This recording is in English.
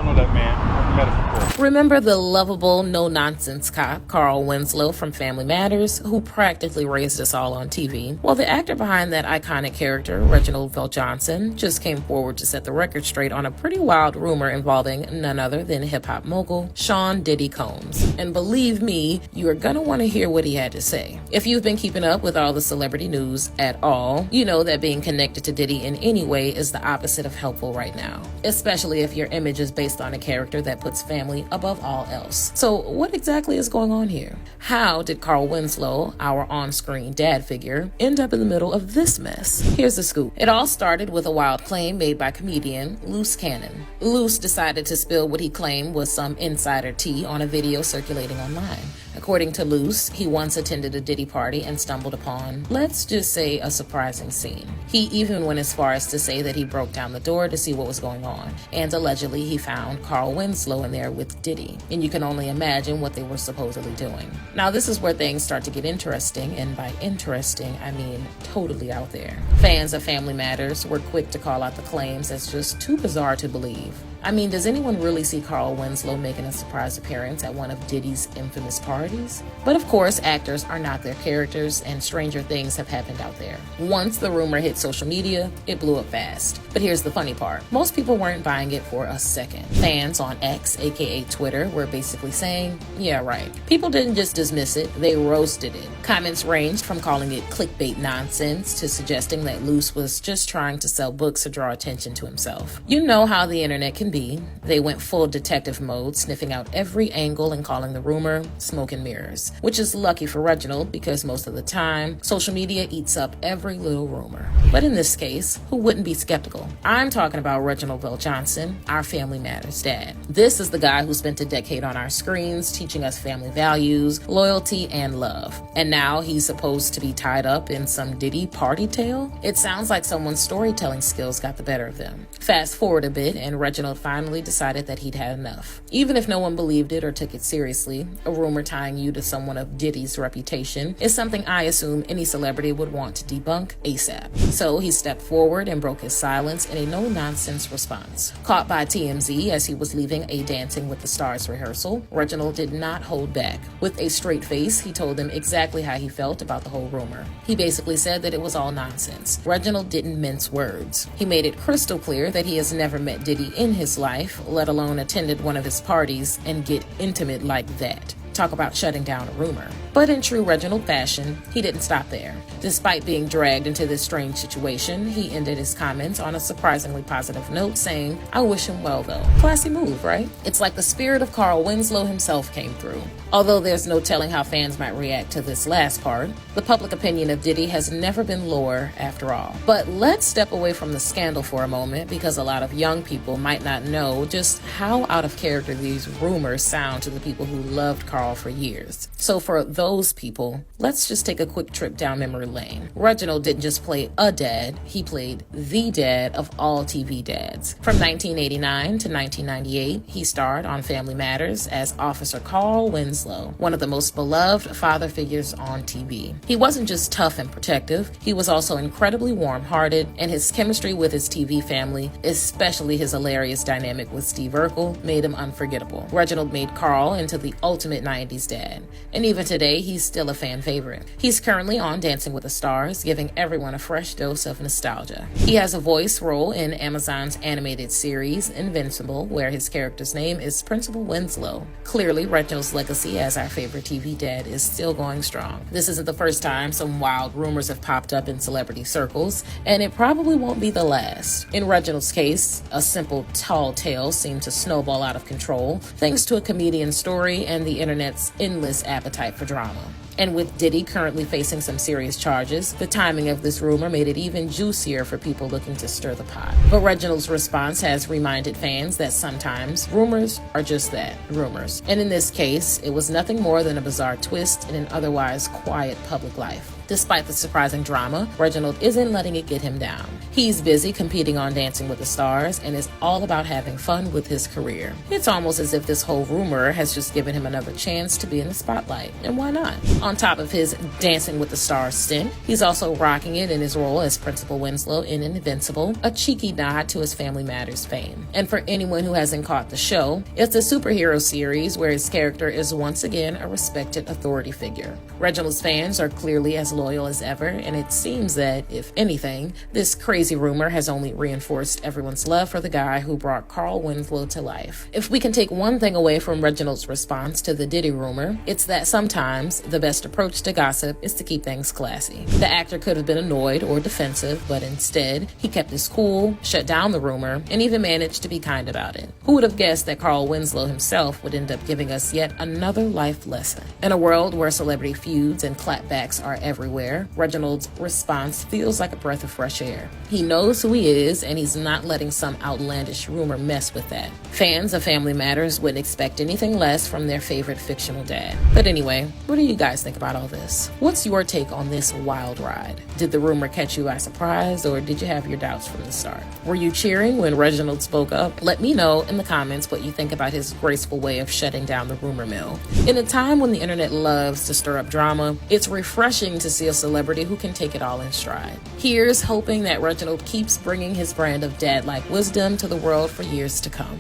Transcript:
know that man. I've met him before. Remember the lovable, no-nonsense cop, Carl Winslow from Family Matters, who practically raised us all on TV? Well, the actor behind that iconic character, Reginald Johnson, just came forward to set the record straight on a pretty wild rumor involving none other than hip-hop mogul Sean Diddy Combs. And believe me, you are gonna want to hear what he had to say. If you've been keeping up with all the celebrity news at all, you know that being connected to Diddy in any way is the opposite of helpful right now, especially if your image is based on a character that puts family above all else. So what exactly is going on here? How did Carl Winslow, our on-screen dad figure, end up in the middle of this mess? Here's the scoop. It all started with a wild claim made by comedian Loose Cannon. Loose decided to spill what he claimed was some insider tea on a video circulating online. According to Loose, he once attended a Diddy party and stumbled upon, let's just say, a surprising scene. He even went as far as to say that he broke down the door to see what was going on, and allegedly he found Carl Winslow in there with Diddy, and you can only imagine what they were supposedly doing. Now this is where things start to get interesting, and by interesting, I mean totally out there. Fans of Family Matters were quick to call out the claims as just too bizarre to believe. I mean, does anyone really see Carl Winslow making a surprise appearance at one of Diddy's infamous parties? But of course, actors are not their characters, and stranger things have happened out there. Once the rumor hit social media, it blew up fast. But here's the funny part. Most people weren't buying it for a second. Fans on X, aka Twitter, were basically saying, yeah, right. People didn't just dismiss it, they roasted it. Comments ranged from calling it clickbait nonsense to suggesting that Loose was just trying to sell books to draw attention to himself. You know how the internet can be. They went full detective mode, sniffing out every angle and calling the rumor smoke and mirrors, which is lucky for Reginald because most of the time, social media eats up every little rumor. But in this case, who wouldn't be skeptical? I'm talking about Reginald Johnson, our Family Matters dad. This is the guy who spent a decade on our screens teaching us family values, loyalty, and love. And now he's supposed to be tied up in some Diddy party tale? It sounds like someone's storytelling skills got the better of them. Fast forward a bit, and Reginald finally decided that he'd had enough. Even if no one believed it or took it seriously, a rumor tying you to someone of Diddy's reputation is something I assume any celebrity would want to debunk ASAP. So he stepped forward and broke his silence in a no-nonsense response. Caught by TMZ as he was leaving a Dancing with the Stars rehearsal, Reginald did not hold back. With a straight face, he told them exactly how he felt about the whole rumor. He basically said that it was all nonsense. Reginald didn't mince words. He made it crystal clear that he has never met Diddy in his life, let alone attended one of his parties and get intimate like that. Talk about shutting down a rumor. But in true Reginald fashion, he didn't stop there. Despite being dragged into this strange situation, he ended his comments on a surprisingly positive note, saying, I wish him well though. Classy move, right? It's like the spirit of Carl Winslow himself came through. Although there's no telling how fans might react to this last part, the public opinion of Diddy has never been lower after all. But let's step away from the scandal for a moment, because a lot of young people might not know just how out of character these rumors sound to the people who loved Carl for years. So for those people, let's just take a quick trip down memory lane. Reginald didn't just play a dad, he played the dad of all TV dads. From 1989 to 1998, he starred on Family Matters as Officer Carl Winslow, one of the most beloved father figures on TV. He wasn't just tough and protective, he was also incredibly warm-hearted, and his chemistry with his TV family, especially his hilarious dynamic with Steve Urkel, made him unforgettable. Reginald made Carl into the ultimate 90s dad, and even today, he's still a fan favorite. He's currently on Dancing with the Stars, giving everyone a fresh dose of nostalgia. He has a voice role in Amazon's animated series, Invincible, where his character's name is Principal Winslow. Clearly, Reginald's legacy as our favorite TV dad is still going strong. This isn't the first time some wild rumors have popped up in celebrity circles, and it probably won't be the last. In Reginald's case, a simple tall tale seemed to snowball out of control, thanks to a comedian's story and the internet's endless appetite for drama. And with Diddy currently facing some serious charges, the timing of this rumor made it even juicier for people looking to stir the pot. But Reginald's response has reminded fans that sometimes rumors are just that, rumors. And in this case, it was nothing more than a bizarre twist in an otherwise quiet public life. Despite the surprising drama, Reginald isn't letting it get him down. He's busy competing on Dancing with the Stars and is all about having fun with his career. It's almost as if this whole rumor has just given him another chance to be in the spotlight. And why not? On top of his Dancing with the Stars stint, he's also rocking it in his role as Principal Winslow in Invincible, a cheeky nod to his Family Matters fame. And for anyone who hasn't caught the show, it's a superhero series where his character is once again a respected authority figure. Reginald's fans are clearly as loyal as ever, and it seems that, if anything, this crazy rumor has only reinforced everyone's love for the guy who brought Carl Winslow to life. If we can take one thing away from Reginald's response to the Diddy rumor, it's that sometimes the best approach to gossip is to keep things classy. The actor could have been annoyed or defensive, but instead, he kept his cool, shut down the rumor, and even managed to be kind about it. Who would have guessed that Carl Winslow himself would end up giving us yet another life lesson? In a world where celebrity feuds and clapbacks are everywhere, Reginald's response feels like a breath of fresh air. He knows who he is, and he's not letting some outlandish rumor mess with that. Fans of Family Matters wouldn't expect anything less from their favorite fictional dad. But anyway, what do you guys think about all this? What's your take on this wild ride? Did the rumor catch you by surprise, or did you have your doubts from the start? Were you cheering when Reginald spoke up? Let me know in the comments what you think about his graceful way of shutting down the rumor mill. In a time when the internet loves to stir up drama, it's refreshing to see a celebrity who can take it all in stride. Here's hoping that Reginald keeps bringing his brand of dad-like wisdom to the world for years to come.